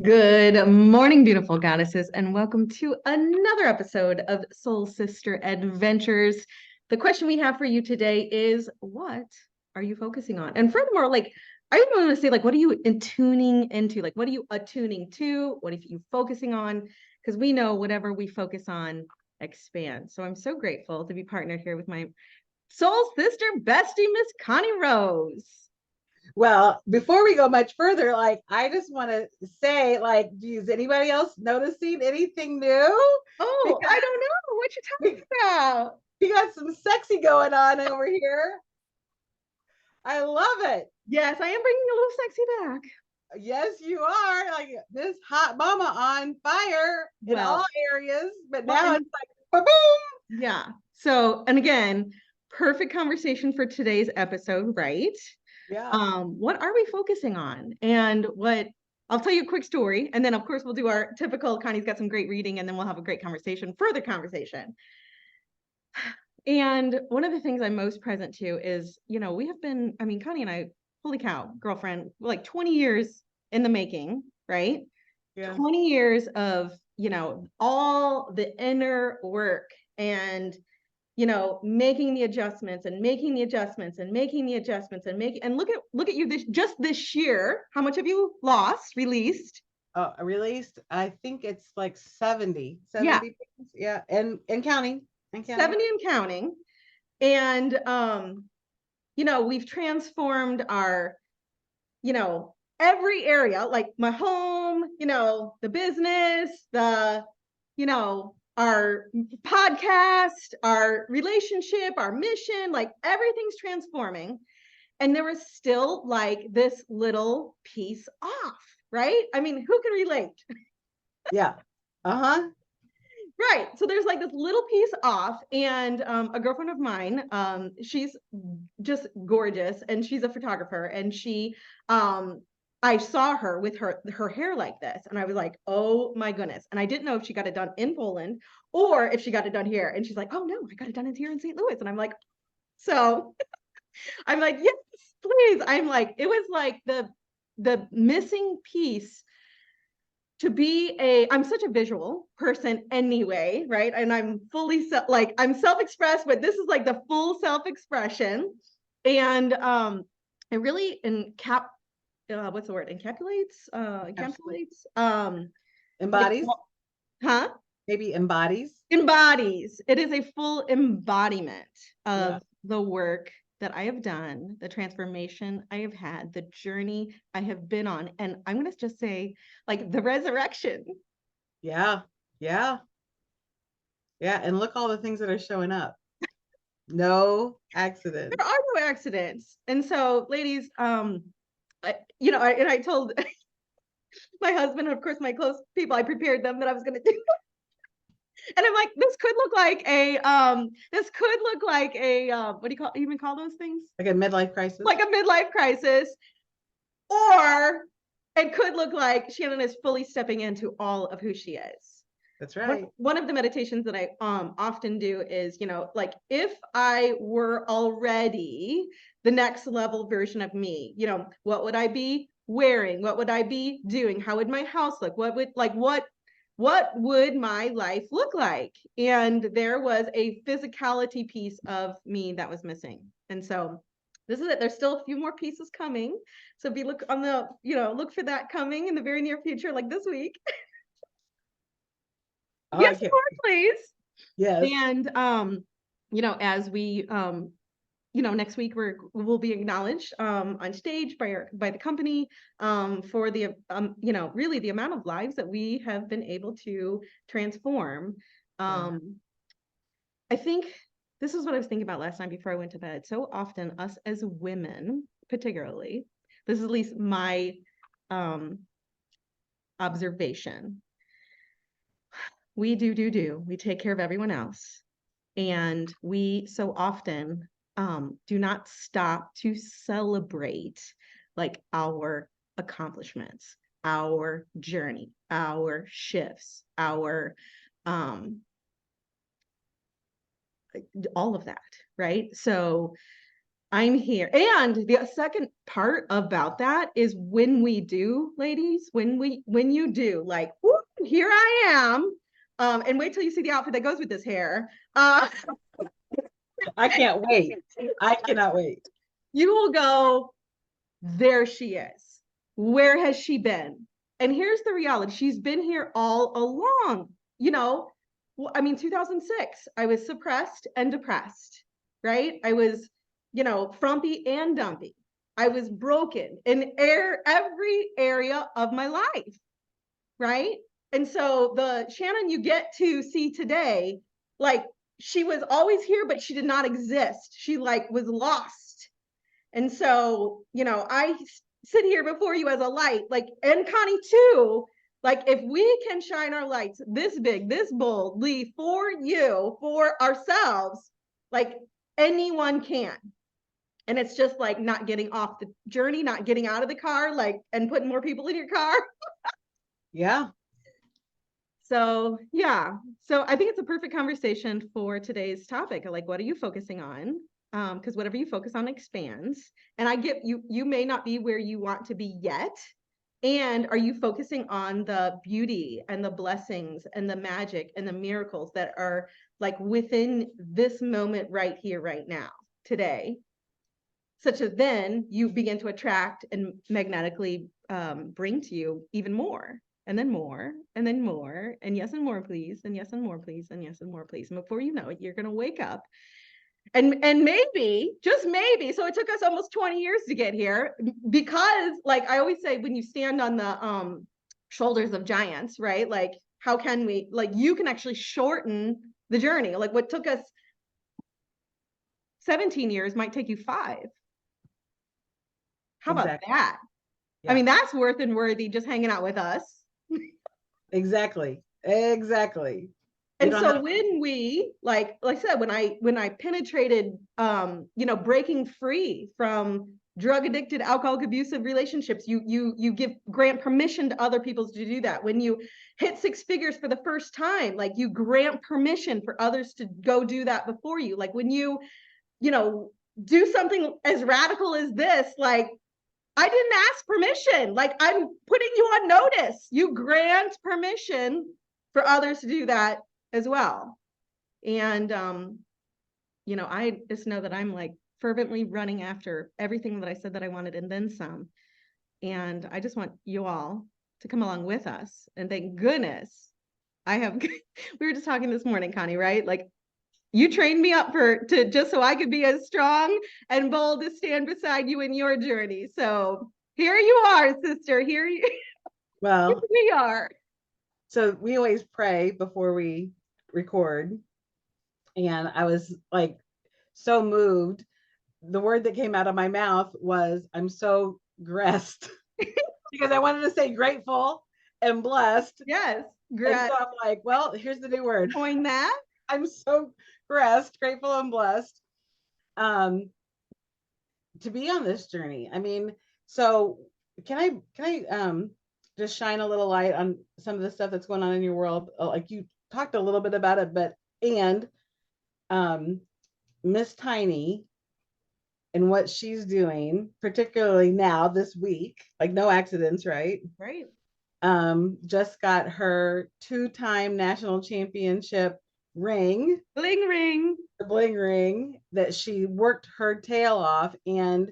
Good morning, beautiful goddesses, and welcome to another episode of Soul Sister Adventures. The question we have for you today is, what are you focusing on? And furthermore, I even want to say, what are you tuning into? What are you attuning to? What are you focusing on? Because we know whatever we focus on expands. So I'm so grateful to be partnered here with my soul sister bestie, Miss Connie Rose. Well, before we go much further, I just want to say, is anybody else noticing anything new? Oh, Because I don't know what you're we, talking about. we got some sexy going on over here. I love it. Yes, I am bringing a little sexy back. Yes, you are like this hot mama on fire in all Well, areas, but well, now and it's like, boom. yeah. So, and again, perfect conversation for today's episode, right? Yeah. What are we focusing on? And what I'll tell you a quick story, and then of course we'll do our typical. Connie's got some great reading, and then we'll have a great conversation, further conversation. And one of the things I'm most present to is, we have been, Connie and I, holy cow, girlfriend, like 20 years in the making, right? Yeah. 20 years of, all the inner work and, making the adjustments and making the adjustments and making the adjustments and look at you this year. How much have you released? Released. I think it's like 70, Yeah, 70 pounds. Yeah. And counting. And counting. 70 and counting. And we've transformed our, every area, like my home, the business, our podcast, our relationship, our mission, like everything's transforming. And there was still like this little piece off, right? I mean, who can relate? Yeah. Uh-huh. Right. So there's like this little piece off, and a girlfriend of mine, she's just gorgeous, and she's a photographer, and I saw her with her hair like this, and I was like, oh my goodness. And I didn't know if she got it done in Poland or if she got it done here. And she's like, oh no, I got it done here in St. Louis. And I'm like, so I'm like, yes, please. I'm like, it was like the missing piece I'm such a visual person anyway, right? And I'm I'm self-expressed, but this is like the full self-expression. And it really what's the word? Encapsulates. Like, Embodies. huh? Maybe embodies. Embodies. It is a full embodiment Yeah. of the work that I have done, the transformation I have had, the journey I have been on. And I'm going to just say, like, the resurrection. Yeah. Yeah. Yeah. And look all the things that are showing up. No There accidents. are no accidents. And so, ladies, I told my husband, and of course, my close people, I prepared them that I was going to do. And I'm like, this could look like a, what do you even call those things? Like a midlife crisis. Like a midlife crisis. Or it could look like Shannon is fully stepping into all of who she is. That's One, right. one of the meditations that I often do is, like if I were already the next level version of me, what would I be wearing? What would I be doing? How would my house look? What would my life look like? And there was a physicality piece of me that was missing. And so this is it. There's still a few more pieces coming. So be look on the, look for that coming in the very near future, like this week. Oh, I Yes, can't. more, please. Yes. And as we next week we'll be acknowledged on stage by the company for the really the amount of lives that we have been able to transform. Yeah. I think this is what I was thinking about last night before I went to bed. So often us as women, particularly, this is at least my observation. We do. We take care of everyone else. And we so often do not stop to celebrate like our accomplishments, our journey, our shifts, our all of that, right? So I'm here. And the second part about that is when we do, ladies, when you do, like, whoop, here I am. And wait till you see the outfit that goes with this hair. I can't wait. I cannot wait. You will go, there she is. Where has she been? And here's the reality. She's been here all along. You know, I mean, 2006, I was suppressed and depressed, right? I was, frumpy and dumpy. I was broken in every area of my life, right? And so the Shannon you get to see today, like, she was always here, but she did not exist. She like was lost. And so, I sit here before you as a light, like, and Connie too. Like, if we can shine our lights this big, this boldly for you, for ourselves, like, anyone can. And it's just like not getting off the journey, not getting out of the car, like, and putting more people in your car. Yeah. So, yeah. So I think it's a perfect conversation for today's topic. Like, what are you focusing on? Because whatever you focus on expands. And I get you may not be where you want to be yet. And are you focusing on the beauty and the blessings and the magic and the miracles that are like within this moment right here, right now, today? Such as then you begin to attract and magnetically bring to you even more, and then more, and then more, and yes, and more, please, and yes, and more, please, and yes, and more, please. And before you know it, you're going to wake up and maybe, just maybe, so it took us almost 20 years to get here, because like I always say, when you stand on the shoulders of giants, right? Like, how can we, like, you can actually shorten the journey. Like, what took us 17 years might take you 5. How about Exactly. that? Yeah. I mean, that's worth and worthy just hanging out with us. Exactly. Exactly. And so when we, like I said, when I penetrated, breaking free from drug addicted, alcoholic abusive relationships, you grant permission to other people to do that. When you hit 6 figures for the first time, like, you grant permission for others to go do that before you. Like, when you do something as radical as this, like, I didn't ask permission. Like, I'm putting you on notice. You grant permission for others to do that as well. And, I just know that I'm like fervently running after everything that I said that I wanted and then some. And I just want you all to come along with us. And thank goodness I have, we were just talking this morning, Connie, right? Like, you trained me up to just so I could be as strong and bold to stand beside you in your journey. So here you are, sister. Here Well, we are. so we always pray before we record. And I was like so moved. The word that came out of my mouth was, I'm so gressed, because I wanted to say grateful and blessed. Yes. And so I'm like, well, here's the new word. Coin that. I'm so gressed, grateful, and blessed to be on this journey. I mean, so can I just shine a little light on some of the stuff that's going on in your world? Like, you talked a little bit about it, but um Miss Tiny and what she's doing, particularly now this week, like, no accidents, right? Right. Just got her 2-time national championship ring, Bling ring. the bling ring that she worked her tail off. And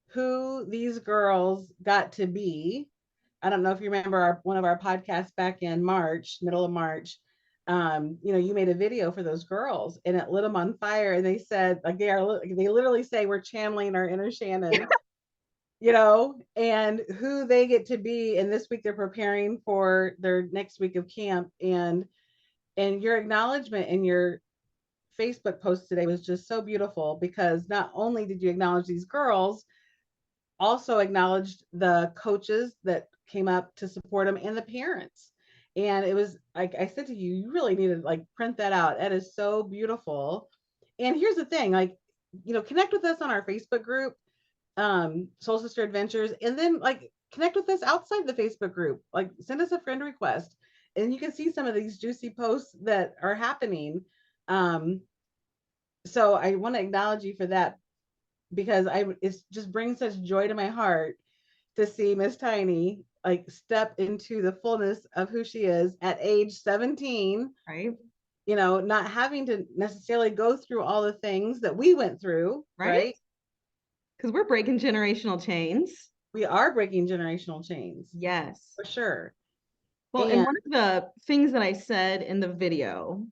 who these girls got to be, I don't know if you remember one of our podcasts back in March, middle of March. You made a video for those girls and it lit them on fire. And they said, like, they literally say, we're channeling our inner Shannon, and who they get to be. And this week they're preparing for their next week of camp. And your acknowledgement in your Facebook post today was just so beautiful, because not only did you acknowledge these girls, also acknowledged the coaches that came up to support them and the parents. And it was like, I said to you, you really need to like print that out. That is so beautiful. And here's the thing, like, connect with us on our Facebook group, Soul Sister Adventures, and then like connect with us outside the Facebook group. Like, send us a friend request and you can see some of these juicy posts that are happening. So I want to acknowledge you for that. because it just brings such joy to my heart to see Miss Tiny like step into the fullness of who she is at age 17, Right. Not having to necessarily go through all the things that we went through, Right. right? Because we're breaking generational chains. We are breaking generational chains Yes. for sure. Well, and And one of the things that I said in the video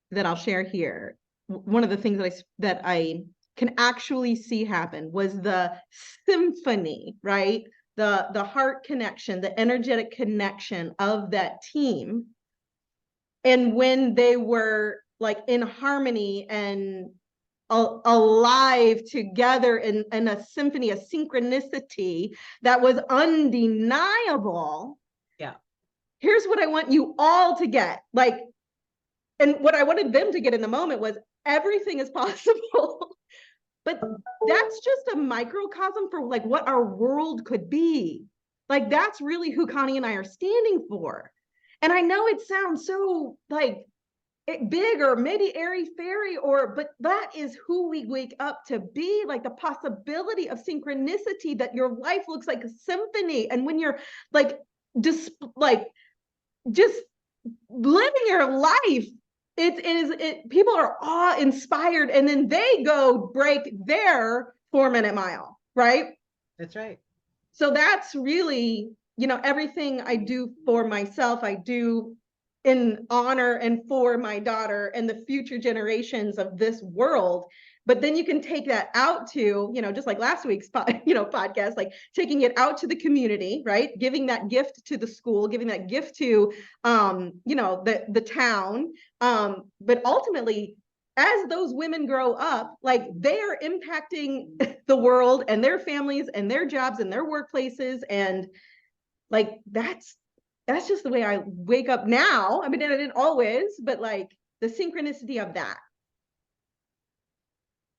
that I'll share here, one of the things that I can actually see happen was the symphony, right? The heart connection, the energetic connection of that team. And when they were like in harmony and alive together in a symphony, a synchronicity that was undeniable. yeah, Here's what I want you all to get. Like, and what I wanted them to get in the moment was everything is possible. But that's just a microcosm for like what our world could be. Like, that's really who Connie and I are standing for. And I know it sounds so like big or maybe airy fairy, but that is who we wake up to be. Like the possibility of synchronicity, that your life looks like a symphony. And when you're like just living your life, people are awe inspired, and then they go break their 4-minute mile, right? that's right. So that's really, everything I do for myself, I do in honor and for my daughter and the future generations of this world. But then you can take that out to, just like last week's podcast, like taking it out to the community, right? Giving that gift to the school, giving that gift to the town. But ultimately, as those women grow up, like they are impacting the world and their families and their jobs and their workplaces. And like that's just the way I wake up now. I mean, I didn't always, but like the synchronicity of that.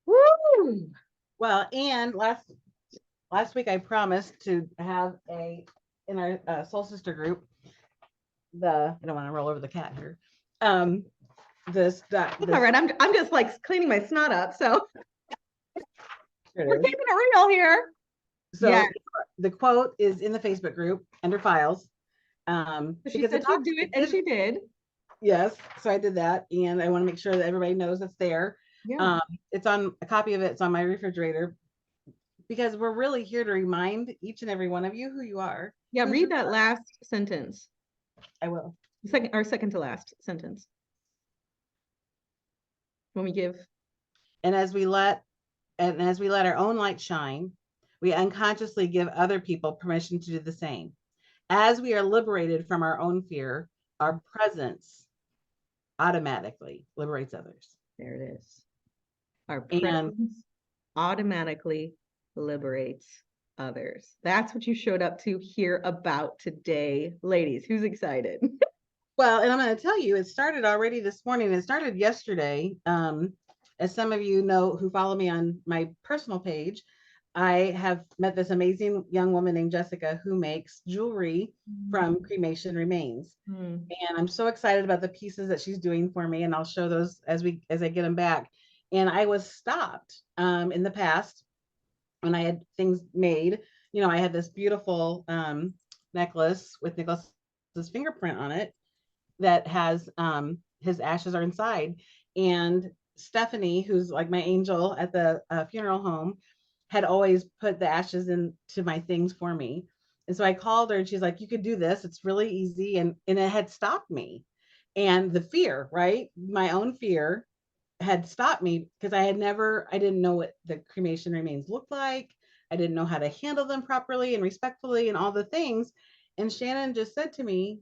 Woo! Well, and last week I promised to have in our soul sister group, I don't want to roll over the cat here. This all right. I'm just like cleaning my snot up. So we're keeping it real here. So yeah. The quote is in the Facebook group under files. So she said she'd do it, and she did. Yes, so I did that, and I want to make sure that everybody knows it's there. Yeah. It's on a copy of it's on my refrigerator, because we're really here to remind each and every one of you who you are. Yeah, read that last sentence. I will. Second to last sentence. When we give. And as we let our own light shine, we unconsciously give other people permission to do the same. As we are liberated from our own fear, our presence automatically liberates others. There it is. Our presence automatically liberates others. That's what you showed up to hear about today, ladies. Who's excited? Well, and I'm going to tell you, it started already this morning. It started yesterday. As some of you know who follow me on my personal page, I have met this amazing young woman named Jessica who makes jewelry from cremation remains. And I'm so excited about the pieces that she's doing for me. And I'll show those as I get them back. And I was stopped in the past when I had things made. I had this beautiful necklace with Nicholas's fingerprint on it that has his ashes are inside. And Stephanie, who's like my angel at the funeral home, had always put the ashes into my things for me. And so I called her and she's like, you could do this. It's really easy. And it had stopped me. And the fear, right? My own fear had stopped me because I didn't know what the cremation remains looked like. I didn't know how to handle them properly and respectfully and all the things. And Shannon just said to me,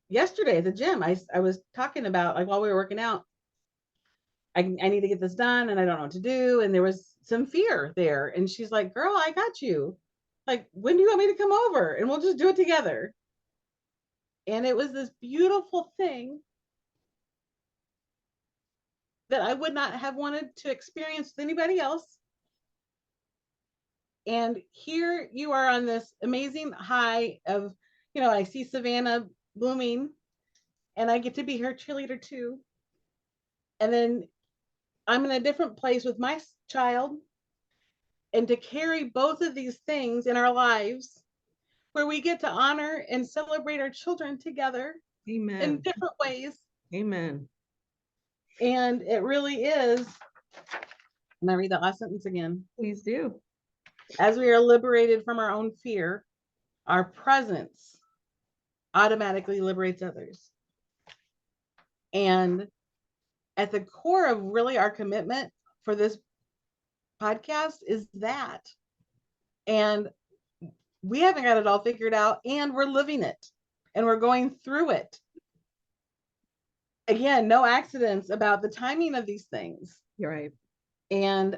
yesterday at the gym, I was talking about, like, while we were working out, I need to get this done and I don't know what to do. And there was some fear there. And she's like, girl, I got you. Like, when do you want me to come over? And we'll just do it together. And it was this beautiful thing that I would not have wanted to experience with anybody else. And here you are on this amazing high of, I see Savannah blooming and I get to be her cheerleader too. And then I'm in a different place with my child and to carry both of these things in our lives where we get to honor and celebrate our children together in Amen. different ways. Amen. And it really is. And I read the last sentence again. Please do. As we are liberated from our own fear, our presence automatically liberates others. And at the core of really our commitment for this podcast is that. And we haven't got it all figured out, and we're living it, and we're going through it. Again, no accidents about the timing of these things. You're right. And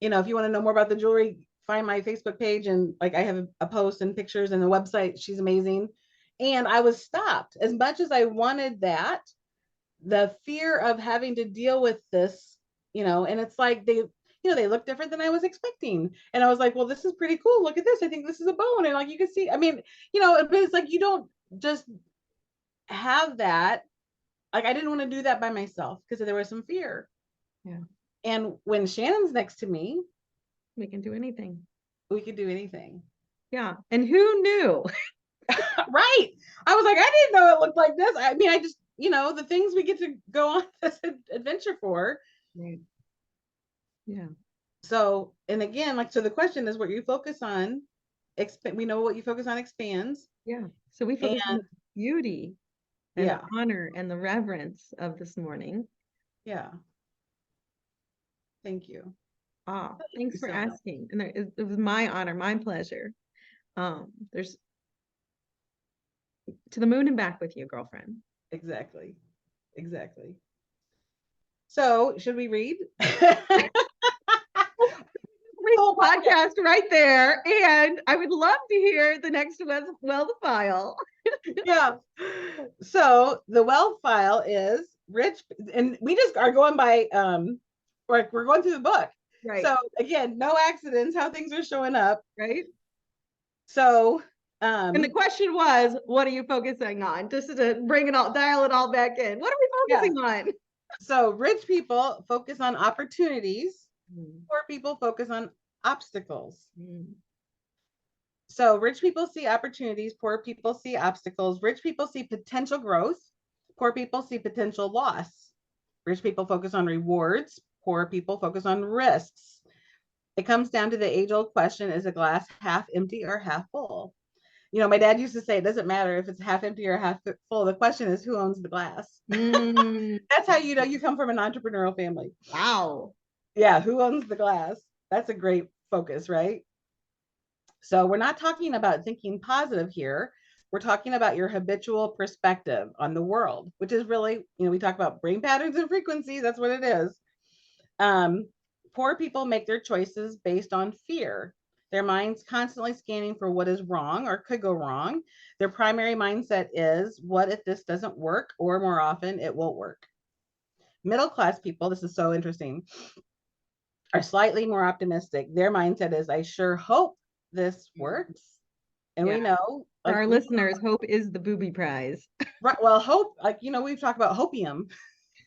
if you want to know more about the jewelry, find my Facebook page, and like I have a post and pictures and the website. She's amazing. And I was stopped. As much as I wanted that, the fear of having to deal with this, and it's like they look different than I was expecting. And I was like, well, this is pretty cool. Look at this. I think this is a bone. And like, you can see, but it's like, you don't just have that. Like, I didn't want to do that by myself because there was some fear. Yeah. And when Shannon's next to me, we can do anything. We could do anything. Yeah. And who knew? Right. I was like, I didn't know it looked like this. I mean, I just, the things we get to go on this adventure for. Right. Yeah. So, and again, so the question is what you focus on. We know what you focus on expands. Yeah. So we focus on the beauty and the honor and the reverence of this morning. Yeah. Thank you. Thanks for asking. And it was my honor, my pleasure. There's to the moon and back with you, girlfriend. Exactly. So, should we read? Whole podcast right there, and I would love to hear the next wealth file. Yeah. So the wealth file is rich, and we just are going by we're going through the book. Right. So again, no accidents, how things are showing up. Right. So and the question was, what are you focusing on? Just to dial it all back in. What are we focusing on? So rich people focus on opportunities. Poor people focus on obstacles. So rich people see opportunities, poor people see obstacles. Rich people see potential growth, poor people see potential loss. Rich people focus on rewards, poor people focus on risks. It comes down to the age-old question, is a glass half empty or half full? My dad used to say, it doesn't matter if it's half empty or half full. The question is, who owns the glass? That's how you come from an entrepreneurial family. Wow. Yeah, who owns the glass? That's a great focus, right? So we're not talking about thinking positive here. We're talking about your habitual perspective on the world, which is really, we talk about brain patterns and frequencies. That's what it is. Poor people make their choices based on fear. Their mind's constantly scanning for what is wrong or could go wrong. Their primary mindset is, what if this doesn't work? Or more often, it won't work. Middle-class people, this is so interesting, are slightly more optimistic. Their mindset is, I sure hope this works. And we know, for our listeners, hope is the booby prize. Right. Well, hope, we've talked about hopium,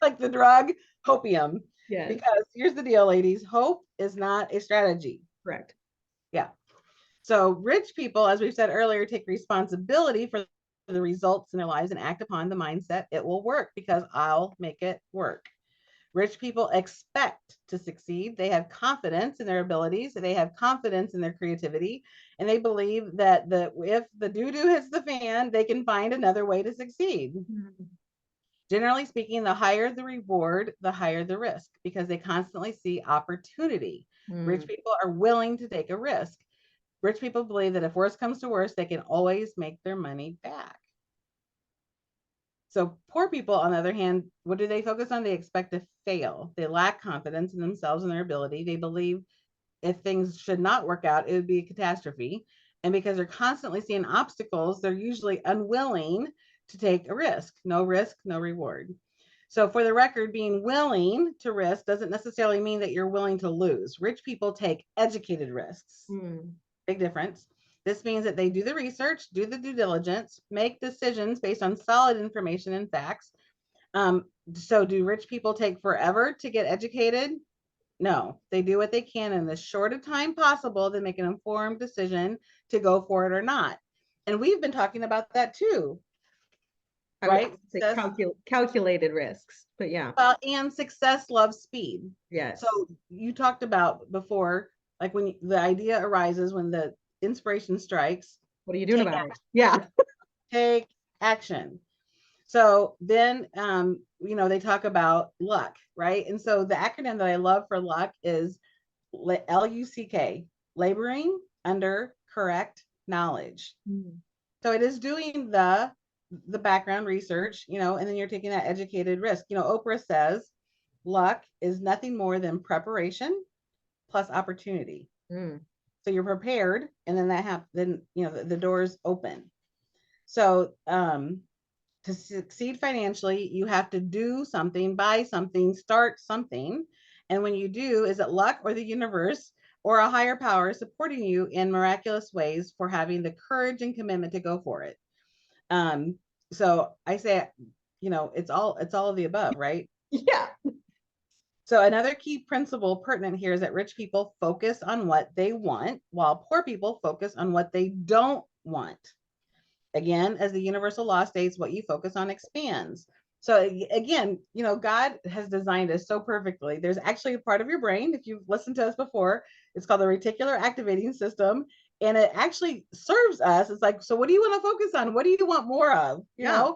like the drug hopium. Yeah. Because here's the deal, ladies, hope is not a strategy. Correct. Yeah. So rich people, as we've said earlier, take responsibility for the results in their lives and act upon the mindset, it will work because I'll make it work. Rich people expect to succeed. They have confidence in their abilities. They have confidence in their creativity. And they believe that if the doo-doo hits the fan, they can find another way to succeed. Mm-hmm. Generally speaking, the higher the reward, the higher the risk, because they constantly see opportunity. Rich people are willing to take a risk. Rich people believe that if worse comes to worse, they can always make their money back. So poor people, on the other hand, what do they focus on? They expect to fail. They lack confidence in themselves and their ability. They believe if things should not work out, it would be a catastrophe. And because they're constantly seeing obstacles, they're usually unwilling to take a risk. No risk, no reward. So for the record, being willing to risk doesn't necessarily mean that you're willing to lose. Rich people take educated risks. Big difference. This means that they do the research, do the due diligence, make decisions based on solid information and facts. So do rich people take forever to get educated? No, they do what they can in the short of time possible to make an informed decision to go for it or not. And we've been talking about that too, I would right? say calculated risks, but yeah. Well, and success loves speed. Yes. So you talked about before, like when the idea arises, when the inspiration strikes, what are you doing about it? Yeah. Take action. So then, they talk about luck, right? And so the acronym that I love for luck is LUCK, laboring under correct knowledge. Mm. So it is doing the background research, and then you're taking that educated risk. Oprah says luck is nothing more than preparation plus opportunity. Mm. So you're prepared, and then then the doors open. So to succeed financially, you have to do something, buy something, start something. And when you do, is it luck or the universe or a higher power supporting you in miraculous ways for having the courage and commitment to go for it? So I say, it's all of the above, right? Yeah. So another key principle pertinent here is that rich people focus on what they want, while poor people focus on what they don't want. Again, as the universal law states, what you focus on expands. So again, God has designed us so perfectly. There's actually a part of your brain, if you've listened to us before, it's called the reticular activating system. And it actually serves us. It's like, so what do you want to focus on? What do you want more of? You know?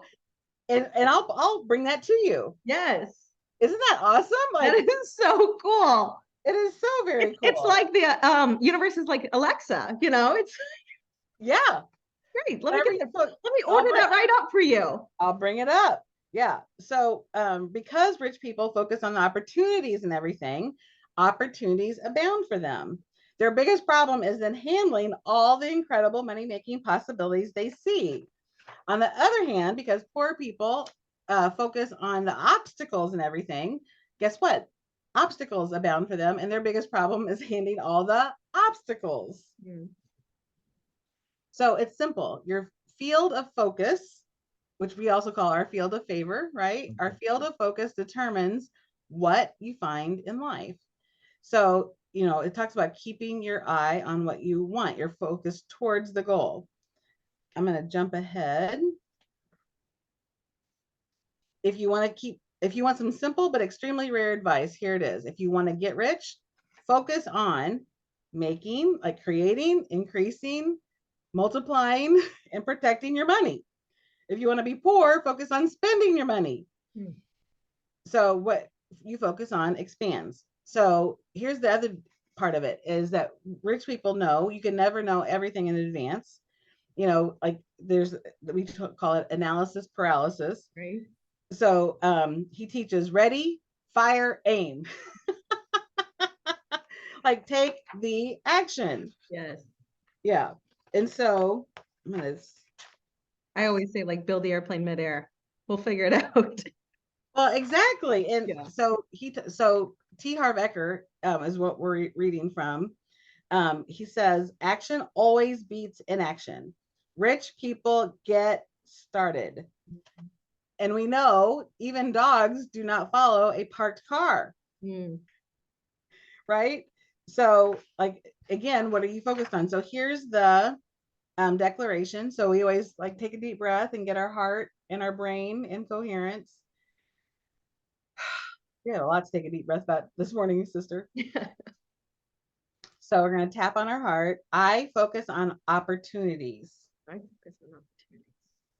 And I'll bring that to you. Yes. Isn't that awesome? Like, that is so cool. It is so very cool. It's like the universe is like Alexa, it's yeah. Great. Let me order that right up for you. I'll bring it up. Yeah. So because rich people focus on the opportunities and everything, opportunities abound for them. Their biggest problem is in handling all the incredible money-making possibilities they see. On the other hand, because poor people focus on the obstacles and everything, guess what? Obstacles abound for them, and their biggest problem is handling all the obstacles. Mm. So it's simple. Your field of focus, which we also call our field of favor, right? Our field of focus determines what you find in life. So, it talks about keeping your eye on what you want, your focus towards the goal. I'm going to jump ahead. If you want some simple but extremely rare advice, here it is. If you want to get rich, focus on creating, increasing, multiplying, and protecting your money. If you want to be poor, focus on spending your money. Hmm. So what you focus on expands. So here's the other part of it, is that rich people know you can never know everything in advance. Like we call it analysis paralysis. Right. So he teaches ready, fire, aim. Like take the action. Yes. Yeah. And so I always say, like, build the airplane midair. We'll figure it out. Well, exactly. And so T. Harv Eker is what we're reading from. He says, action always beats inaction. Rich people get started. And we know even dogs do not follow a parked car. Mm. Right? So, again, what are you focused on? So here's the declaration. So we always take a deep breath and get our heart and our brain in coherence. Yeah, a lot to take a deep breath about this morning, sister. So we're going to tap on our heart. I focus on opportunities. I focus on opportunities.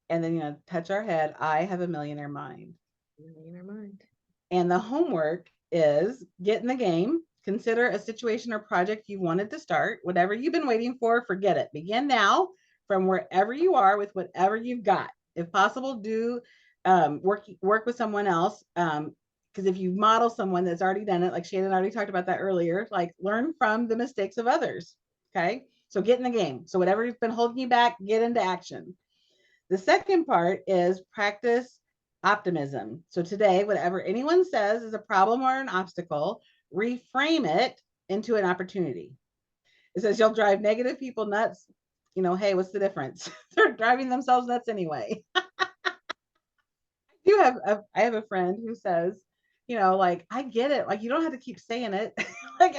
And then touch our head. I have a millionaire mind. Millionaire mind. And the homework is get in the game. Consider a situation or project you wanted to start. Whatever you've been waiting for, forget it. Begin now from wherever you are with whatever you've got. If possible, do work with someone else. Because if you model someone that's already done it, like Shannon already talked about that earlier, learn from the mistakes of others. Okay. So get in the game. So whatever's been holding you back, get into action. The second part is practice optimism. So today, whatever anyone says is a problem or an obstacle, reframe it into an opportunity. It says you'll drive negative people nuts. Hey, what's the difference? They're driving themselves nuts anyway. I have a friend who says, I get it. You don't have to keep saying it. Like,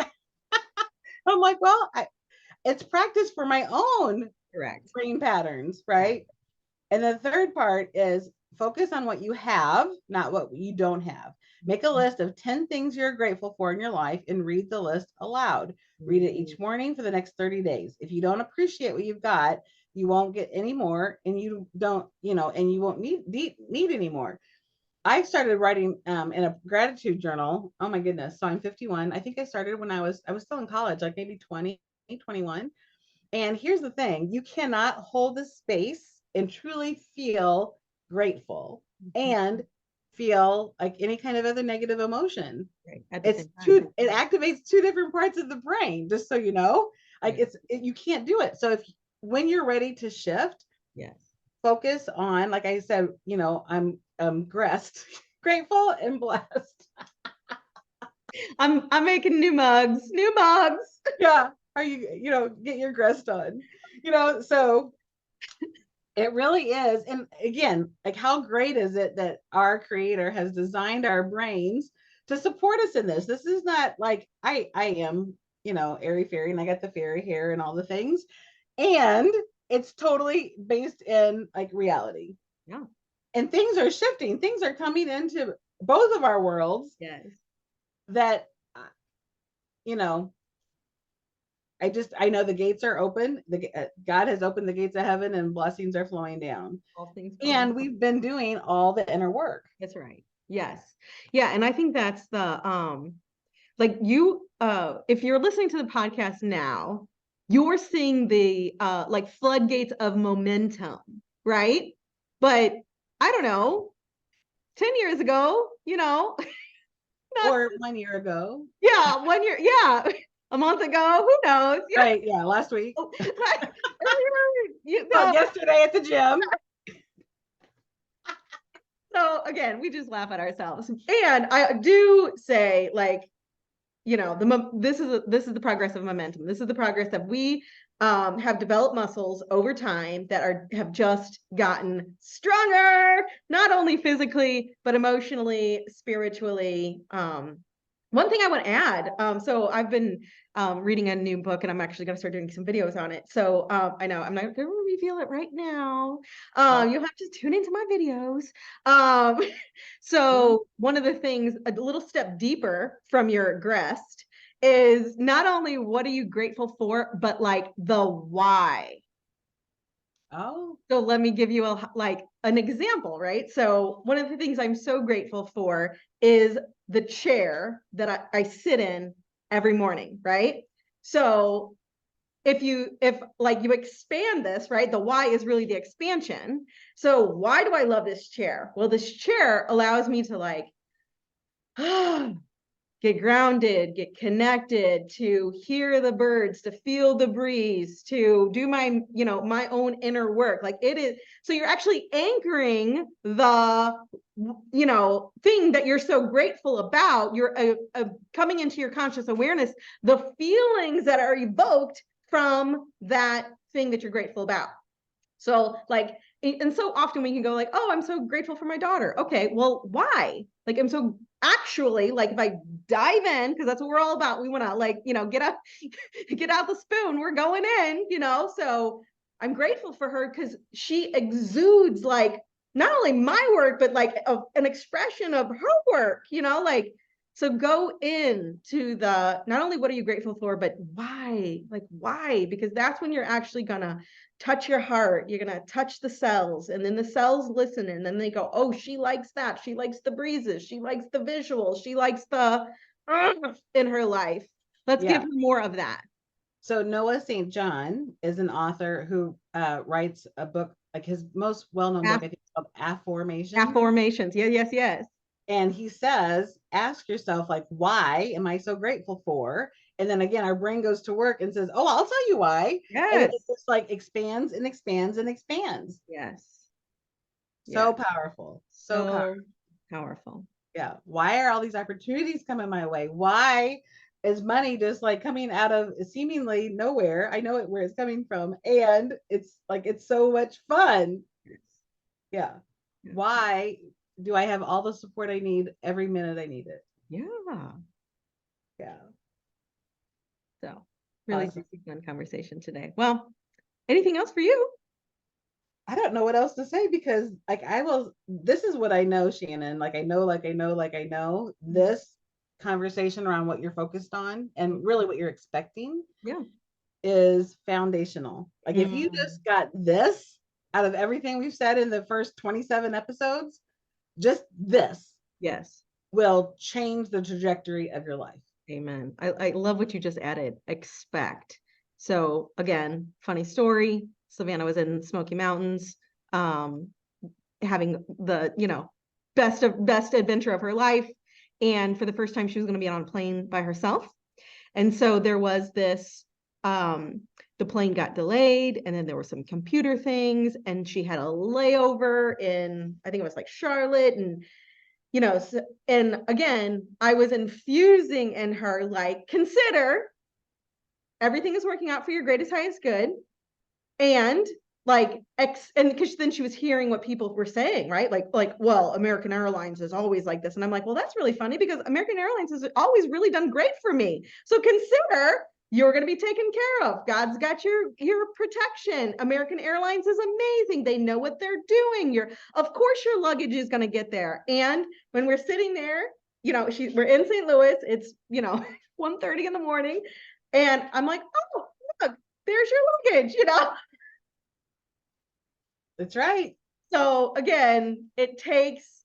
I'm like, well, it's practice for my own Correct. brain patterns, right? And the third part is focus on what you have, not what you don't have. Make a list of 10 things you're grateful for in your life and read the list aloud. Read it each morning for the next 30 days. If you don't appreciate what you've got, you won't get any more, and you don't, and you won't need any more. I started writing in a gratitude journal. Oh my goodness. So I'm 51. I think I started when I was still in college, like maybe 20, 21. And here's the thing, you cannot hold the space and truly feel grateful and feel like any kind of other negative emotion. Right. At the It's same time. it activates two different parts of the brain, just so you know. Like Right. you can't do it. So if when you're ready to shift, Yes. focus on, like I said, I'm grateful and blessed. I'm making new mugs. New mugs. Yeah. Are you, get your grest on, so it really is. And again, like, how great is it that our creator has designed our brains to support us in this? This is not like I am, airy fairy, and I got the fairy hair and all the things. And it's totally based in like reality. Yeah. And things are shifting. Things are coming into both of our worlds Yes. that, you know, I know the gates are open. God has opened the gates of heaven and blessings are flowing down. All things And going. we've been doing all the inner work. That's right. Yes. Yeah. And I think that's the like you if you're listening to the podcast now, you're seeing the like floodgates of momentum, right? But I don't know, 10 years ago, not Or 1 year ago. yeah, 1 year, yeah, a month ago, who knows? Yeah. Right. Yeah. Last week. You Well, know, yesterday at the gym. so again, we just laugh at ourselves. And I do say, like, this is the progress of momentum. This is the progress that we have developed muscles over time that have just gotten stronger, not only physically but emotionally, spiritually. One thing I want to add, so I've been reading a new book, and I'm actually going to start doing some videos on it. So I know I'm not going to reveal it right now. You'll have to tune into my videos. Um, so one of the things, a little step deeper from your grest, is not only what are you grateful for, but like the why. Oh. So let me give you an example, right? So one of the things I'm so grateful for is the chair that I sit in every morning, right? So if like you expand this, right? The why is really the expansion. So why do I love this chair? Well, this chair allows me to like get grounded, get connected, to hear the birds, to feel the breeze, to do my, my own inner work. Like it is, so you're actually anchoring the, thing that you're so grateful about. You're coming into your conscious awareness, the feelings that are evoked from that thing that you're grateful about. So like, and so often we can go like, oh, I'm so grateful for my daughter. Okay, well, why? Like, I'm so actually, like, if I dive in, because that's what we're all about, we want to like, get up, get out the spoon. We're going in, So I'm grateful for her because she exudes like not only my work, but like an expression of her work, like. So go into the not only what are you grateful for, but why? Like why? Because that's when you're actually gonna touch your heart. You're gonna touch the cells, and then the cells listen, and then they go, oh, she likes that. She likes the breezes. She likes the visuals. She likes the in her life. Let's give her more of that. So Noah St. John is an author who writes a book, like his most well-known book, I think, is called Affirmations. Affirmations. Yeah, yes, yes. And he says, ask yourself, like, why am I so grateful for? And then again, our brain goes to work and says, oh, I'll tell you why. Yes. And it just like expands and expands and expands. Yes. So powerful. So powerful. Yeah. Why are all these opportunities coming my way? Why is money just like coming out of seemingly nowhere? I know where it's coming from. And it's like, it's so much fun. Yeah. Why do I have all the support I need every minute I need it? Yeah. Yeah. So really Awesome. fun conversation today. Well, anything else for you? I don't know what else to say because like this is what I know, Shannon. Like I know this conversation around what you're focused on and really what you're expecting Yeah. is foundational. Like if you Mm. just got this out of everything we've said in the first 27 episodes, just this Yes. will change the trajectory of your life. Amen. I love what you just added. Expect. So again, funny story. Savannah was in Smoky Mountains, having the, best adventure of her life. And for the first time, she was going to be on a plane by herself. And so there was this, the plane got delayed, and then there were some computer things, and she had a layover in, I think it was like Charlotte, and and again, I was infusing in her, like, consider everything is working out for your greatest, highest good. And like, and because then she was hearing what people were saying, right? Well, American Airlines is always like this. And I'm like, well, that's really funny because American Airlines has always really done great for me. So consider you're going to be taken care of. God's got your protection. American Airlines is amazing. They know what they're doing. Of course your luggage is going to get there. And when we're sitting there, we're in St. Louis, it's 1:30 in the morning, and I'm like, oh, look, there's your luggage. That's right. So again, it takes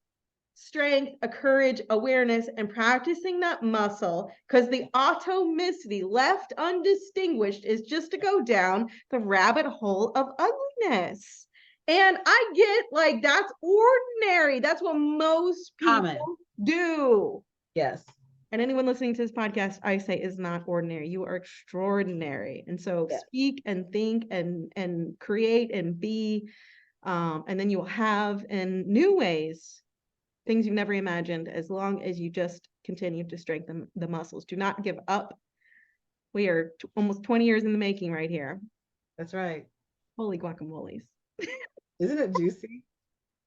strength, a courage, awareness, and practicing that muscle, because the automicity left undistinguished is just to go down the rabbit hole of ugliness. And I get, like, that's ordinary. That's what most people Common. do. Yes. And anyone listening to this podcast, I say, is not ordinary. You are extraordinary. And so speak and think and create and be. And then you will have in new ways things you've never imagined, as long as you just continue to strengthen the muscles. Do not give up. We are almost 20 years in the making right here. That's right. Holy guacamoles. Isn't it juicy?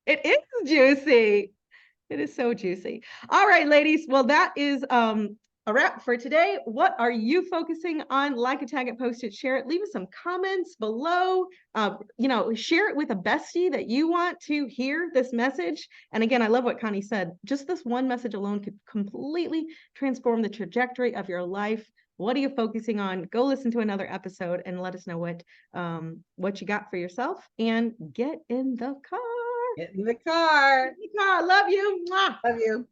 It is juicy. It is so juicy. All right, ladies. Well, that is a wrap for today. What are you focusing on? Like it, tag it, post it, share it. Leave us some comments below. Share it with a bestie that you want to hear this message. And again, I love what Connie said. Just this one message alone could completely transform the trajectory of your life. What are you focusing on? Go listen to another episode and let us know what you got for yourself, and get in the car. Get in the car. Love you. Mwah. Love you.